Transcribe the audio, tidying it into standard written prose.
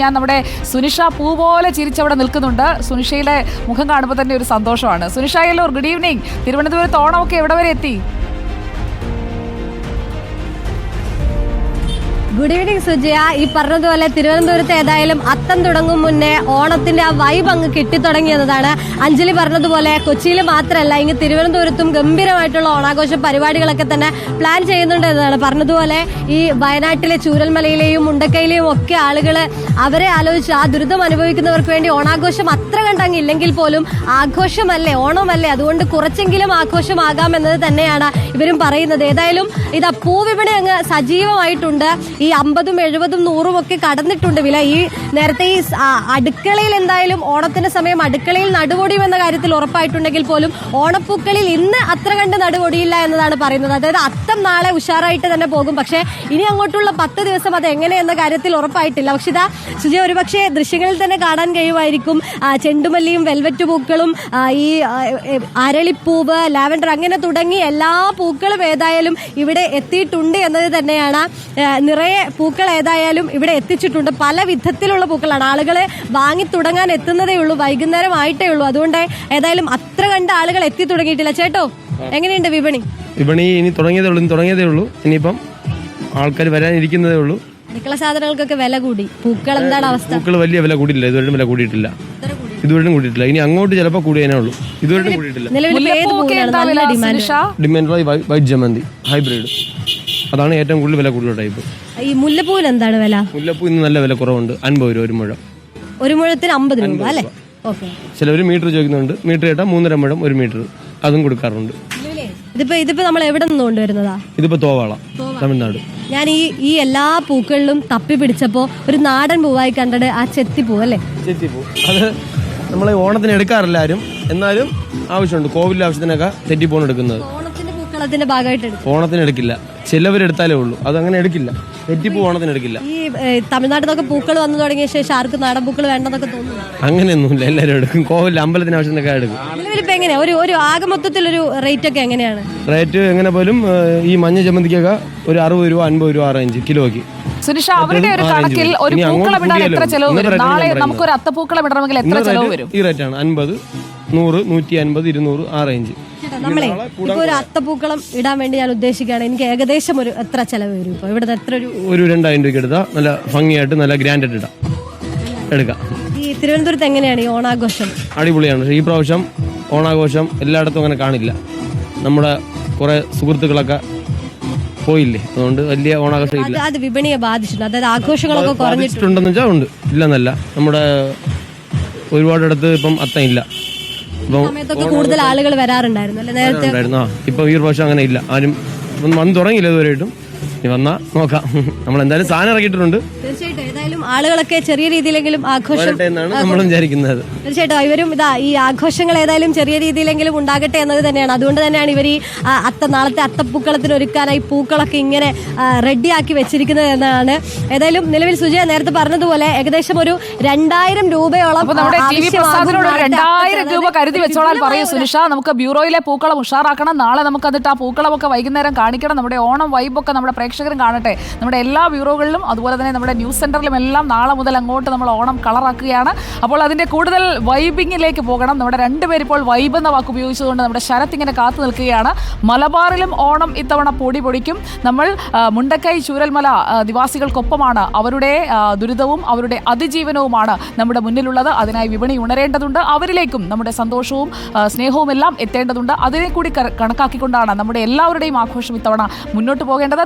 ഞാൻ നമ്മുടെ സുനിഷ പൂ പോലെ ചിരിച്ചവിടെ നിൽക്കുന്നുണ്ട്. സുനിഷയുടെ മുഖം കാണുമ്പോൾ തന്നെ ഒരു സന്തോഷമാണ്. Sunisha Yellur, good evening. തിരുവനന്തപുരത്ത് ഓണമൊക്കെ എവിടെ വരെ എത്തി? Good evening Sujaya. ഈ പറഞ്ഞതുപോലെ തിരുവനന്തപുരത്ത് ഏതായാലും അത്തം തുടങ്ങും മുന്നേ ഓണത്തിന്റെ ആ വൈബ് അങ്ങ് കിട്ടിത്തുടങ്ങിയെന്നതാണ്. അഞ്ജലി പറഞ്ഞതുപോലെ കൊച്ചിയിൽ മാത്രമല്ല, ഇങ്ങ് തിരുവനന്തപുരത്തും ഗംഭീരമായിട്ടുള്ള ഓണാഘോഷ പരിപാടികളൊക്കെ തന്നെ പ്ലാൻ ചെയ്യുന്നുണ്ട് എന്നതാണ്. പറഞ്ഞതുപോലെ ഈ വയനാട്ടിലെ ചൂരൽമലയിലെയും മുണ്ടക്കയിലെയും ഒക്കെ ആളുകൾ അവരെ ആലോചിച്ച് ആ ദുരിതം അനുഭവിക്കുന്നവർക്ക് വേണ്ടി ഓണാഘോഷം അത്ര കണ്ടങ്ങില്ലെങ്കിൽ പോലും ആഘോഷമല്ലേ, ഓണമല്ലേ, അതുകൊണ്ട് കുറച്ചെങ്കിലും ആഘോഷമാകാമെന്നത് തന്നെയാണ് ഇവരും പറയുന്നത്. ഏതായാലും ഇതാ പൂവിപണി അങ്ങ് സജീവമായിട്ടുണ്ട്. ഈ 50, 70, 100 ഒക്കെ കടന്നിട്ടുണ്ട് വില. ഈ നേരത്തെ ഈ അടുക്കളയിൽ എന്തായാലും ഓണത്തിന്റെ സമയം അടുക്കളയിൽ നടുപൊടിയുമെന്ന കാര്യത്തിൽ ഉറപ്പായിട്ടുണ്ടെങ്കിൽ പോലും ഓണപ്പൂക്കളിൽ ഇന്ന് അത്ര കണ്ട് നടുപൊടിയില്ല എന്നതാണ് പറയുന്നത്. അതായത് അത്തം നാളെ ഉഷാറായിട്ട് തന്നെ പോകും, പക്ഷേ ഇനി അങ്ങോട്ടുള്ള 10 ദിവസം അത് എങ്ങനെ എന്ന കാര്യത്തിൽ ഉറപ്പായിട്ടില്ല. പക്ഷെ ഇതാ സുജയ, ഒരുപക്ഷെ ദൃശ്യങ്ങളിൽ തന്നെ കാണാൻ കഴിയുമായിരിക്കും ചെണ്ടുമല്ലിയും വെൽവെറ്റ് പൂക്കളും ഈ അരളിപ്പൂവ്, ലാവൻഡർ അങ്ങനെ തുടങ്ങി എല്ലാ പൂക്കളും ഏതായാലും ഇവിടെ എത്തിയിട്ടുണ്ട് എന്നത് തന്നെയാണ്. നിറയെ പൂക്കൾ ഏതായാലും ഇവിടെ എത്തിച്ചിട്ടുണ്ട്. പല വിധത്തിലുള്ള പൂക്കളാണ്. ആളുകളെ വാങ്ങി തുടങ്ങാൻ എത്തുന്നതേ ഉള്ളൂ, വൈകുന്നേരം ആയിട്ടേ ഉള്ളൂ. അതുകൊണ്ട് ഏതായാലും അത്ര കണ്ട് ആളുകൾ എത്തി തുടങ്ങിയിട്ടില്ല. ചേട്ടോ, എങ്ങനെയുണ്ട് വിപണി? വിപണി ഇനി തുടങ്ങിയതേ ഉള്ളൂ. ഇനിയിപ്പം ആൾക്കാർ വരാനിരിക്കുന്നതേ ഉള്ളൂ. അടുക്കള സാധനങ്ങൾക്കൊക്കെ വില കൂടി. പൂക്കൾ എന്താണ് അവസ്ഥ? പൂക്കൾ വലിയ വില കൂടിയില്ല, ഇതുവരെ വില കൂടിയിട്ടില്ല. ഇനി അങ്ങോട്ട് ചിലപ്പോൾ കൂടിയേ ഉള്ളൂ. ഇതുവരെ കൂടിയിട്ടില്ല. ഡിമാൻഡ് വൈറ്റ് ജമന്തി ഹൈബ്രിഡ്, അതാണ് ഏറ്റവും കൂടുതൽ വില കൂടുതൽ ടൈപ്പ്. ഈ മുല്ലപ്പൂവിന് എന്താണ് വില? മുല്ലപ്പൂ ഇന്ന് നല്ല വില കുറവുണ്ട്, 50 രൂപ ഒരു മുഴം. ഒരു മുഴത്തിന് 50 രൂപ അല്ലേ? ചിലവർ മീറ്റർ ചോദിക്കുന്നുണ്ട്. മീറ്റർ കേട്ടാൽ 3.5 മുഴം ഒരു മീറ്റർ, അതും കൊടുക്കാറുണ്ട്. ഇതിപ്പോ നമ്മൾ എവിടെ നിന്ന് കൊണ്ടുവരുന്നതാ? ഇതിപ്പോ തോവാള, തമിഴ്നാട്. ഞാൻ ഈ എല്ലാ പൂക്കളിലും തപ്പി പിടിച്ചപ്പോ ഒരു നാടൻ പൂവായി കണ്ടത് ആ ചെത്തിപ്പൂ അല്ലേ? ചെത്തിപ്പൂ അത് നമ്മളെ ഓണത്തിന് എടുക്കാറില്ല ആരും, എന്നാലും ആവശ്യമുണ്ട്. കോവിലിന്റെ ആവശ്യത്തിനൊക്കെ തെറ്റിപ്പോണ് എടുക്കുന്നത്. ഓണത്തിന്റെ പൂക്കളത്തിന്റെ ഭാഗമായിട്ട് ഓണത്തിന് എടുക്കില്ല, ചിലവരെടുത്താലേ ഉള്ളൂ. അതങ്ങനെ എടുക്കില്ല, തെറ്റിപ്പൂ ഓണത്തിന് എടുക്കില്ല. ഈ തമിഴ്നാട്ടിൽ നിന്നൊക്കെ പൂക്കൾ വന്നു തുടങ്ങിയ ശേഷം ആർക്കും നാടൻ പൂക്കൾ വേണ്ടെന്നൊക്കെ തോന്നുന്നു. അങ്ങനെയൊന്നുമില്ല, എല്ലാവരും എടുക്കും. കോവിൽ അമ്പലത്തിന് ആവശ്യത്തിനൊക്കെ എടുക്കും. നിലവിലിപ്പോ എങ്ങനെയാ ഒരു ആകെ മൊത്തത്തിലൊരു റേറ്റ് ഒക്കെ എങ്ങനെയാണ്? റേറ്റ് എങ്ങനെ പോലും ഈ മഞ്ഞ ജമന്തിക്കൊക്കെ ഒരു 60 രൂപ 50 രൂപ റേഞ്ച് കിലോയ്ക്ക്. സുനിഷ, അവരുടെ ഒരു കണക്കിൽ ഒരു പൂക്കളമിടാൻ എത്ര ചെലവ് വരും? നാളെ നമുക്കൊരു അത്തപ്പൂക്കളം ഇടണമെങ്കിൽ എത്ര ചെലവ് വരും? ഈ റേറ്റാണ് 50, 100, 150, 200 ആ റേഞ്ച്. നമ്മളെ ഇപ്പൊ ഒരു അത്തപ്പൂക്കളം ഇടാൻ വേണ്ടി ഞാൻ ഉദ്ദേശിക്കുകയാണ്, എനിക്ക് ഏകദേശം ഒരു എത്ര ചെലവ് വരും? ഇപ്പൊ ഇവിടുത്തെ എത്ര ഒരു 2000 രൂപയ്ക്ക് എടുത്താൽ നല്ല ഭംഗിയായിട്ട് നല്ല ഗ്രാൻഡായിട്ട് എടുക്കാം. ഈ തിരുവനന്തപുരത്ത് എങ്ങനെയാണ് ഈ ഓണാഘോഷം? അടിപൊളിയാണ്. ഈ പ്രാവശ്യം ഓണാഘോഷം എല്ലായിടത്തും അങ്ങനെ കാണില്ല. നമ്മുടെ കുറെ സുഹൃത്തുക്കളൊക്കെ പോയില്ലേ, അതുകൊണ്ട് വലിയ ഓണാഘോഷം ഇല്ല. അത് വിപണിയെ ബാധിച്ചിട്ടുണ്ട്, അതായത് ആഘോഷങ്ങളൊക്കെ കുറഞ്ഞിട്ടുണ്ടെന്ന് വെച്ചാൽ ഉണ്ട്, ഇല്ലെന്നല്ല. നമ്മുടെ ഒരുപാടിടത്ത് ഇപ്പം അത്തം ഇല്ല. സമയത്തൊക്കെ കൂടുതൽ ആളുകൾ വരാറുണ്ടായിരുന്നു അല്ലെ നേരത്തെ? ഇപ്പൊ ഈ പ്രാവശ്യം അങ്ങനെ ഇല്ല, ആരും വന്ന് തുടങ്ങിയില്ല ഇതുവരെയായിട്ടും. വന്നാ നോക്കാം. നമ്മൾ എന്തായാലും സാധനം ഇറക്കിയിട്ടുണ്ട്. തീർച്ചയായിട്ടും ഏതായാലും ആളുകളൊക്കെ ചെറിയ രീതിയിലെങ്കിലും ആഘോഷം നമ്മൾ വിചാരിക്കുന്നത്. തീർച്ചയായിട്ടും ഇവരും ഈ ആഘോഷങ്ങൾ ഏതായാലും ചെറിയ രീതിയിലെങ്കിലും ഉണ്ടാകട്ടെ എന്നത് തന്നെയാണ്. അതുകൊണ്ട് തന്നെയാണ് ഇവർ ഈ നാളത്തെ അത്തപ്പൂക്കളത്തിന് ഒരുക്കാനായി പൂക്കളൊക്കെ ഇങ്ങനെ റെഡിയാക്കി വെച്ചിരിക്കുന്നത് എന്നാണ്. ഏതായാലും നിലവിൽ സുജയ നേരത്തെ പറഞ്ഞതുപോലെ ഏകദേശം ഒരു 2000 രൂപയോളം 2000 രൂപ കരുതി വെച്ചോളാൻ പറയൂ സുനിഷ. നമുക്ക് ബ്യൂറോയിലെ പൂക്കളം ഉഷാറാക്കണം. നാളെ നമുക്ക് അതിട്ട് ആ പൂക്കളമൊക്കെ വൈകുന്നേരം കാണിക്കണം. നമ്മുടെ ഓണം വൈബൊക്കെ നമ്മുടെ പ്രേക്ഷകരും കാണട്ടെ. നമ്മുടെ എല്ലാ ബ്യൂറോകളിലും അതുപോലെ തന്നെ നമ്മുടെ ന്യൂസ് സെന്ററിലും എല്ലാം നാളെ മുതൽ അങ്ങോട്ട് നമ്മൾ ഓണം കളറാക്കുകയാണ്. അപ്പോൾ അതിന്റെ കൂടുതൽ വൈബിങ്ങിലേക്ക് പോകണം. നമ്മുടെ രണ്ടുപേർ ഇപ്പോൾ വൈബ് എന്ന വാക്ക് ഉപയോഗിച്ചുകൊണ്ട് നമ്മുടെ ശരത് ഇങ്ങനെ കാത്തു നിൽക്കുകയാണ്. മലബാറിലും ഓണം ഇത്തവണ പൊടി പൊടിക്കും. നമ്മൾ മുണ്ടക്കൈ ചൂരൽമല നിവാസികൾക്കൊപ്പമാണ്. അവരുടെ ദുരിതവും അവരുടെ അതിജീവനവുമാണ് നമ്മുടെ മുന്നിലുള്ളത്. അതിനായി വിപണി ഉണരേണ്ടതുണ്ട്. അവരിലേക്കും നമ്മുടെ സന്തോഷവും സ്നേഹവും എല്ലാം എത്തേണ്ടതുണ്ട്. അതിനെ കൂടി കണക്കാക്കിക്കൊണ്ടാണ് നമ്മുടെ എല്ലാവരുടെയും ആഘോഷം ഇത്തവണ മുന്നോട്ട് പോകേണ്ടത്.